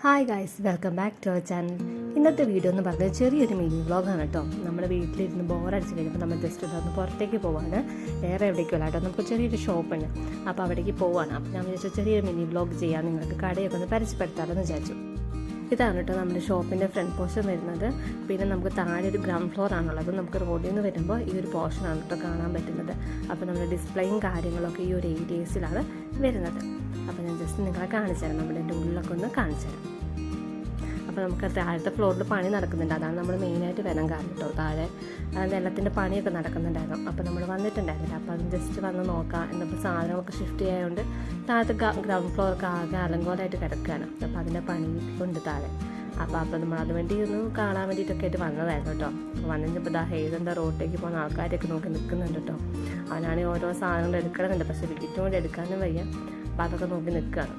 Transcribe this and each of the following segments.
Hi guys, welcome back to our channel. ഇന്നത്തെ video എന്ന് പറഞ്ഞാൽ ചെറിയൊരു മിനി വ്ളോഗാണ് കേട്ടോ. നമ്മുടെ വീട്ടിലിരുന്ന് ബോറടിച്ച് കഴിയുമ്പോൾ നമ്മൾ ജസ്റ്റ് ഒന്ന് പുറത്തേക്ക് പോവാണ്. വേറെ എവിടേക്കുമല്ല കേട്ടോ, നമുക്ക് ചെറിയൊരു ഷോപ്പുണ്ട്. അപ്പോൾ അവിടേക്ക് പോവാണ്. അപ്പോൾ ഞാൻ വിചാരിച്ചു ചെറിയൊരു മിനി വ്ളോഗ് ചെയ്യാൻ, നിങ്ങൾക്ക് കടയൊക്കെ ഒന്ന് പരിചയപ്പെടുത്താമെന്ന് വിചാരിച്ചു. ഇതാണ് കേട്ടോ നമ്മുടെ ഷോപ്പിൻ്റെ ഫ്രണ്ട് പോർഷൻ വരുന്നത്. പിന്നെ നമുക്ക് താഴെ ഒരു ഗ്രൗണ്ട് ഫ്ലോർ ആണുള്ളത്. നമുക്ക് റോഡിൽ നിന്ന് വരുമ്പോൾ ഈ ഒരു പോർഷനാണ് കേട്ടോ കാണാൻ പറ്റുന്നത്. അപ്പോൾ നമ്മുടെ ഡിസ്പ്ലേയും കാര്യങ്ങളൊക്കെ ഈ ഒരു ഏരിയസിലാണ് വരുന്നത്. അപ്പോൾ ഞാൻ ജസ്റ്റ് നിങ്ങളെ കാണിച്ചു തരാം, നമ്മുടെ എൻ്റെ ഉള്ളിലൊക്കെ ഒന്ന് കാണിച്ചു തരാം. അപ്പോൾ നമുക്ക് താഴത്തെ ഫ്ലോറിൽ പണി നടക്കുന്നുണ്ട്. അതാണ് നമ്മൾ മെയിനായിട്ട് വരാൻ കാരണം കേട്ടോ. താഴെ നിലത്തിൻ്റെ പണിയൊക്കെ നടക്കുന്നുണ്ടായിരുന്നു. അപ്പോൾ നമ്മൾ വന്നിട്ടുണ്ടായിരുന്നില്ല. അപ്പോൾ അത് ജസ്റ്റ് വന്ന് നോക്കാം. എന്നിപ്പോൾ സാധനങ്ങളൊക്കെ ഷിഫ്റ്റ് ചെയ്യായതുകൊണ്ട് താഴത്തെ ഗ്രൗണ്ട് ഫ്ലോറൊക്കെ ആകെ അലങ്കോലമായിട്ട് കിടക്കുകയാണ്. അപ്പോൾ അതിൻ്റെ പണി ഉണ്ട് താഴെ. അപ്പോൾ നമ്മൾ അതുവേണ്ടി ഒന്ന് കാണാൻ വേണ്ടിയിട്ടൊക്കെ ആയിട്ട് വന്നതായിരുന്നു കേട്ടോ. അപ്പോൾ വന്നിപ്പോൾ ഹെയ്തെന്താ റോഡിലേക്ക് പോകുന്ന ആൾക്കാരൊക്കെ നോക്കി നിൽക്കുന്നുണ്ട് കേട്ടോ. അവനാണെങ്കിൽ ഓരോ സാധനങ്ങൾ എടുക്കണമെന്നുണ്ട്, പക്ഷേ വീട്ടിൽ കൊണ്ട് എടുക്കാനും വയ്യ. അപ്പോൾ അതൊക്കെ നോക്കി നിൽക്കുകയാണ്.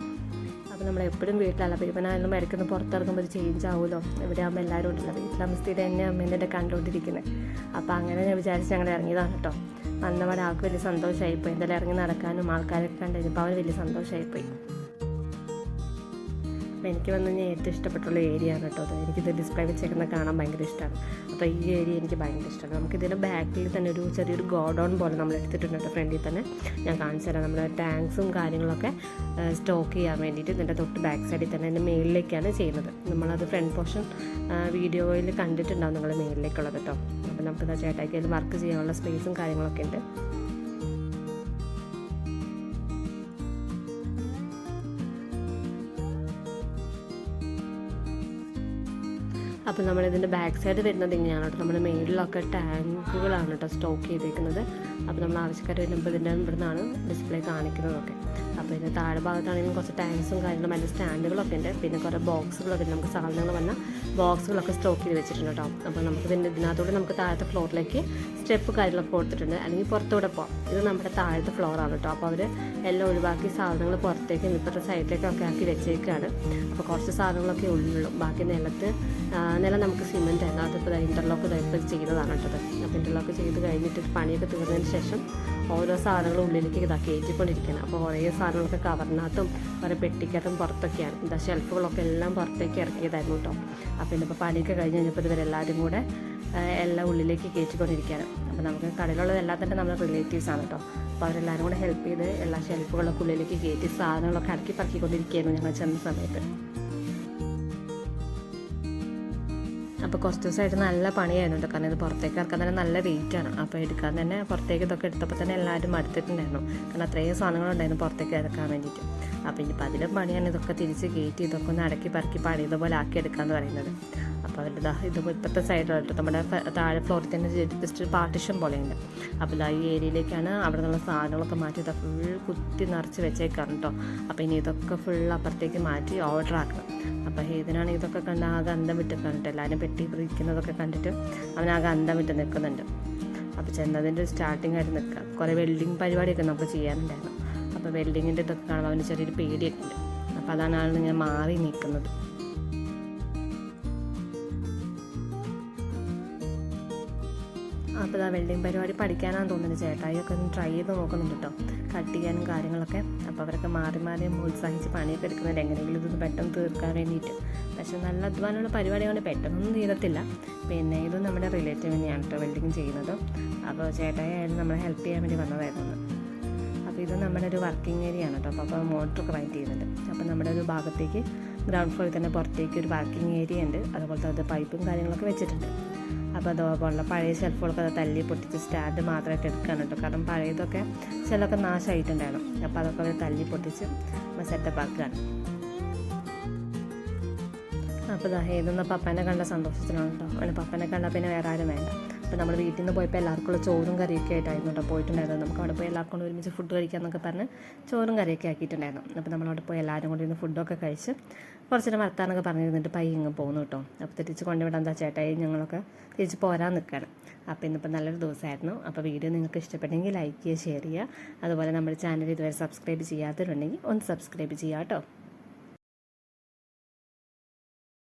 അപ്പോൾ നമ്മൾ എപ്പോഴും വീട്ടിലല്ല, അപ്പോൾ ഇവനായാലും ഇടയ്ക്കൊന്ന് പുറത്തിറങ്ങുമ്പോൾ ഒരു ചേഞ്ച് ആവുമല്ലോ. ഇവിടെ ആകുമ്പോൾ എല്ലാവരും ഉണ്ടല്ലോ, വീട്ടിലാകുമ്പോൾ സ്ഥിരം എന്നെ അമ്മേൻ്റെ കണ്ടുകൊണ്ടിരിക്കുന്നത്. അപ്പോൾ അങ്ങനെ ഞാൻ വിചാരിച്ച് ഞങ്ങൾ ഇറങ്ങിയതാണ് കേട്ടോ. വന്നവരെ ആൾക്ക് വലിയ സന്തോഷമായിപ്പോയി. എന്തായാലും ഇറങ്ങി നടക്കാനും ആൾക്കാരൊക്കെ കണ്ടുകഴിഞ്ഞപ്പോൾ അവന് വലിയ സന്തോഷമായിപ്പോയി. അപ്പോൾ എനിക്ക് വന്നു കഴിഞ്ഞാൽ ഏറ്റവും ഇഷ്ടപ്പെട്ടുള്ള ഏരിയ ആണ് കേട്ടോ. എനിക്കിത് ഡിസ്പ്ലേ വെച്ചേക്കുന്നത് കാണാൻ ഭയങ്കര ഇഷ്ടമാണ്. അപ്പോൾ ഈ ഏരിയ എനിക്ക് ഭയങ്കര ഇഷ്ടമാണ്. നമുക്കിതിൻ്റെ ബാക്കിൽ തന്നെ ഒരു ചെറിയൊരു ഗോഡൗൺ പോലെ നമ്മൾ എടുത്തിട്ടുണ്ട് കേട്ടോ. ഫ്രണ്ടിൽ തന്നെ ഞാൻ കാണിച്ചു തരാം. നമ്മുടെ ടാങ്ക്സും കാര്യങ്ങളൊക്കെ സ്റ്റോക്ക് ചെയ്യാൻ വേണ്ടിയിട്ട് ഇതിൻ്റെ തൊട്ട് ബാക്ക് സൈഡിൽ തന്നെ അതിൻ്റെ മേളിലേക്കാണ് ചെയ്യുന്നത്. നമ്മളത് ഫ്രണ്ട് പോർഷൻ വീഡിയോയിൽ കണ്ടിട്ടുണ്ടാവും നിങ്ങൾ മേളിലേക്കുള്ളത് കേട്ടോ. അപ്പോൾ നമുക്ക് ചേട്ടായിക്ക് അതിൽ വർക്ക് ചെയ്യാനുള്ള സ്പേസും കാര്യങ്ങളൊക്കെ ഉണ്ട്. അപ്പോൾ നമ്മളിതിൻ്റെ ബാക്ക് സൈഡ് വരുന്നത് ഇങ്ങനെയാണ് കേട്ടോ. നമ്മുടെ മേളിലൊക്കെ ടാങ്കുകളാണ് കേട്ടോ സ്റ്റോക്ക് ചെയ്തേക്കുന്നത്. അപ്പോൾ നമ്മൾ ആവശ്യക്കാർ വരുമ്പോൾ ഇതിൻ്റെ ഇവിടുന്നാണ് ഡിസ്പ്ലേ കാണിക്കുന്നതൊക്കെ. അപ്പോൾ ഇതിൻ്റെ താഴെ ഭാഗത്താണെങ്കിലും കുറച്ച് ടാങ്ക്സും കാര്യങ്ങളും അതിൻ്റെ സ്റ്റാൻഡുകളൊക്കെ ഉണ്ട്. പിന്നെ കുറേ ബോക്സുകളൊക്കെ നമുക്ക് സാധനങ്ങൾ വന്ന ബോക്സുകളൊക്കെ സ്റ്റോക്ക് ചെയ്ത് വെച്ചിട്ടുണ്ട് കേട്ടോ. അപ്പോൾ നമുക്ക് ഇതിനകത്തൂടെ നമുക്ക് താഴത്തെ ഫ്ലോറിലേക്ക് സ്റ്റെപ്പ് കാര്യങ്ങളൊക്കെ കൊടുത്തിട്ടുണ്ട്. അല്ലെങ്കിൽ പുറത്തൂടെ പോകാം. ഇത് നമ്മുടെ താഴത്തെ ഫ്ലോറാണ് കേട്ടോ. അപ്പോൾ അവർ എല്ലാം ഒഴിവാക്കി സാധനങ്ങൾ പുറത്തേക്കും ഇപ്പോഴത്തെ സൈഡിലേക്കൊക്കെ ആക്കി വെച്ചേക്കാണ്. അപ്പോൾ കുറച്ച് സാധനങ്ങളൊക്കെ ഉള്ളിലുള്ളൂ. ബാക്കി നിലം നമുക്ക് സിമെൻ്റ് ആയിരുന്നു. അതിപ്പോൾ ഇൻ്റർലോക്ക് ഇപ്പോൾ ചെയ്യുന്നതാണ് കേട്ടത്. അപ്പോൾ ഇൻ്റർലോക്ക് ചെയ്ത് കഴിഞ്ഞിട്ട് പണിയൊക്കെ തീർന്നതിന് ശേഷം ഓരോ സാധനങ്ങളും ഉള്ളിലേക്ക് കയറ്റിക്കൊണ്ടിരിക്കുകയാണ്. അപ്പോൾ കുറേ സാധനങ്ങളൊക്കെ കവറിനകത്തും കുറേ പെട്ടിക്കകത്തും പുറത്തൊക്കെയാണ്. എന്താ ഷെൽഫുകളൊക്കെ എല്ലാം പുറത്തേക്ക് ഇറക്കിയതായിരുന്നു കേട്ടോ. അപ്പോൾ ഇന്നിപ്പോൾ പണിയൊക്കെ കഴിഞ്ഞ് കഴിഞ്ഞപ്പോൾ ഇവരെല്ലാവരും കൂടെ എല്ലാം ഉള്ളിലേക്ക് കയറ്റിക്കൊണ്ടിരിക്കുകയാണ്. അപ്പോൾ നമുക്ക് കടയിലുള്ളതെല്ലാം തന്നെ നമ്മുടെ റിലേറ്റീവ്സാണ് കേട്ടോ. അപ്പോൾ അവരെല്ലാവരും കൂടെ ഹെൽപ്പ് ചെയ്ത് എല്ലാ ഷെൽഫുകളൊക്കെ ഉള്ളിലേക്ക് കയറ്റി സാധനങ്ങളൊക്കെ അടുക്കി പറക്കിക്കൊണ്ടിരിക്കുകയായിരുന്നു ഞങ്ങൾ ചെന്ന സമയത്ത്. അപ്പോൾ കുറച്ച് ദിവസമായിട്ട് നല്ല പണിയായിരുന്നു കേട്ടോ. കാരണം ഇത് പുറത്തേക്ക് ഇറക്കാൻ തന്നെ നല്ല വെയിറ്റാണ്. അപ്പോൾ എടുക്കാൻ തന്നെ പുറത്തേക്ക് ഇതൊക്കെ എടുത്തപ്പോൾ തന്നെ എല്ലാവരും മടുത്തിട്ടുണ്ടായിരുന്നു. കാരണം അത്രയും സാധനങ്ങളുണ്ടായിരുന്നു പുറത്തേക്ക് ഇറക്കാൻ വേണ്ടിയിട്ട്. അപ്പോൾ ഇനിയിപ്പോൾ അതിലും പണിയാണ് ഇതൊക്കെ തിരിച്ച് കയറ്റി ഇതൊക്കെ ഒന്ന് അടക്കി പറക്കി പണി ഇതുപോലെ ആക്കി എടുക്കാമെന്ന് പറയുന്നത്. അപ്പോൾ അവരുടെ ഇതിപ്പോൾ ഇപ്പോഴത്തെ സൈഡിലോട്ട് നമ്മുടെ താഴെ ഫ്ലോറിൽ തന്നെ ജസ്റ്റ് പാർട്ടിഷൻ പോലെയുണ്ട്. അപ്പോൾ ഈ ഏരിയയിലേക്കാണ് അവിടെ നിന്നുള്ള സാധനങ്ങളൊക്കെ മാറ്റി ഇതൊക്കെ ഫുൾ കുത്തി നിറച്ച് വെച്ചേക്കാണ് കേട്ടോ. അപ്പോൾ ഇനി ഇതൊക്കെ ഫുൾ അപ്പുറത്തേക്ക് മാറ്റി ഓർഡർ ആക്കണം. അപ്പോൾ ഹേതനാണെങ്കിൽ ഇതൊക്കെ കണ്ട് ആകെ അന്തം വിട്ട് കണ്ടിട്ട് എല്ലാവരും പെട്ടി പിടിക്കുന്നതൊക്കെ കണ്ടിട്ട് അവനാകെ അന്തം വിട്ട് നിൽക്കുന്നുണ്ട്. അപ്പോൾ ചെന്നതിൻ്റെ ഒരു സ്റ്റാർട്ടിംഗ് ആയിട്ട് നിൽക്കുക. കുറേ വെൽഡിങ് പരിപാടിയൊക്കെ നമുക്ക് ചെയ്യാനുണ്ടായിരുന്നു. അപ്പോൾ വെൽഡിങ്ങിൻ്റെ ഇതൊക്കെ കാണുമ്പോൾ അവന് ചെറിയൊരു പേടിയൊക്കെ ഉണ്ട്. അപ്പോൾ അതാണ് ആൾ ഇങ്ങനെ മാറി നിൽക്കുന്നത്. അപ്പോൾ വെൽഡിങ് പരിപാടി പഠിക്കാനാണെന്ന് തോന്നുന്നത്. ചേട്ടായിയൊക്കെ ഒന്ന് ട്രൈ ചെയ്ത് നോക്കുന്നുണ്ട് കേട്ടോ, കട്ട് ചെയ്യാനും കാര്യങ്ങളൊക്കെ. അപ്പോൾ അവരൊക്കെ മാറി മാറി ഉത്സാഹിച്ച് പണിയൊക്കെ എടുക്കുന്നുണ്ട് എങ്ങനെയെങ്കിലും ഇതൊന്ന് പെട്ടെന്ന് തീർക്കാൻ വേണ്ടിയിട്ട്. പക്ഷേ നല്ല അധ്വാനമുള്ള പരിപാടിയാണ്, പെട്ടെന്നൊന്നും തീരത്തില്ല. പിന്നെ ഇത് നമ്മുടെ റിലേറ്റീവ് തന്നെയാണ് കേട്ടോ വെൽഡിങ് ചെയ്യുന്നത്. അപ്പോൾ ചേട്ടായി ആയാലും നമ്മളെ ഹെൽപ്പ് ചെയ്യാൻ വേണ്ടി വന്നതായിരുന്നു. അപ്പോൾ ഇത് നമ്മുടെ ഒരു വർക്കിംഗ് ഏരിയ ആണ് കേട്ടോ. അപ്പോൾ മോട്ടറൊക്കെ റൈറ്റ് ചെയ്യുന്നുണ്ട്. അപ്പോൾ നമ്മുടെ ഒരു ഭാഗത്തേക്ക് ഗ്രൗണ്ട് ഫ്ലോറിൽ തന്നെ പുറത്തേക്ക് ഒരു വർക്കിംഗ് ഏരിയ ഉണ്ട്. അതുപോലത്തെ അത് പൈപ്പും കാര്യങ്ങളൊക്കെ വെച്ചിട്ടുണ്ട്. അപ്പോൾ അതുപോലുള്ള പഴയ ഷെൽഫുകളൊക്കെ അത് തല്ലി പൊട്ടിച്ച് സ്റ്റാൻഡ് മാത്രമായിട്ട് എടുക്കാൻ കേട്ടോ. കാരണം പഴയതൊക്കെ ചിലതൊക്കെ നാശമായിട്ടുണ്ടായിരുന്നു. അപ്പോൾ അതൊക്കെ അവർ തല്ലി പൊട്ടിച്ച് സെറ്റപ്പ് ആക്കുകയാണ്. അപ്പോൾ ഇതൊന്ന് പപ്പനെ കണ്ട സന്തോഷത്തിനാണ് കേട്ടോ. അവന് പപ്പനെ കണ്ടാൽ പിന്നെ വേറെ ആരും വേണ്ട. അപ്പോൾ നമ്മൾ വീട്ടിൽ നിന്ന് പോയപ്പോൾ എല്ലാവർക്കുള്ള ചോറും കറിയൊക്കെ ആയിട്ടായിരുന്നു കേട്ടോ പോയിട്ടുണ്ടായിരുന്നു. നമുക്ക് അവിടെ പോയി എല്ലാവർക്കും ഒരുമിച്ച് ഫുഡ് കഴിക്കാമെന്നൊക്കെ പറഞ്ഞ് ചോറും കറിയൊക്കെ ആക്കിയിട്ടുണ്ടായിരുന്നു. അപ്പോൾ നമ്മളവിടെ പോയി എല്ലാവരും കൂടി ഇരുന്ന് ഫുഡൊക്കെ കഴിച്ച് കുറച്ചിട്ട് വർത്താനൊക്കെ പറഞ്ഞിരുന്നിട്ട് ഇങ്ങ് പോകുന്നു കേട്ടോ. അപ്പോൾ തിരിച്ച് കൊണ്ടുവിടാൻ എന്താ ചേട്ടായി ഞങ്ങളൊക്കെ തിരിച്ച് പോരാൻ നിൽക്കുകയാണ്. അപ്പോൾ ഇന്നിപ്പോൾ നല്ലൊരു ദിവസമായിരുന്നു. അപ്പോൾ വീഡിയോ നിങ്ങൾക്ക് ഇഷ്ടപ്പെട്ടെങ്കിൽ ലൈക്ക് ചെയ്യുക, ഷെയർ ചെയ്യുക. അതുപോലെ നമ്മുടെ ചാനൽ ഇതുവരെ സബ്സ്ക്രൈബ് ചെയ്യാത്തവരുണ്ടെങ്കിൽ ഒന്ന് സബ്സ്ക്രൈബ് ചെയ്യുക കേട്ടോ.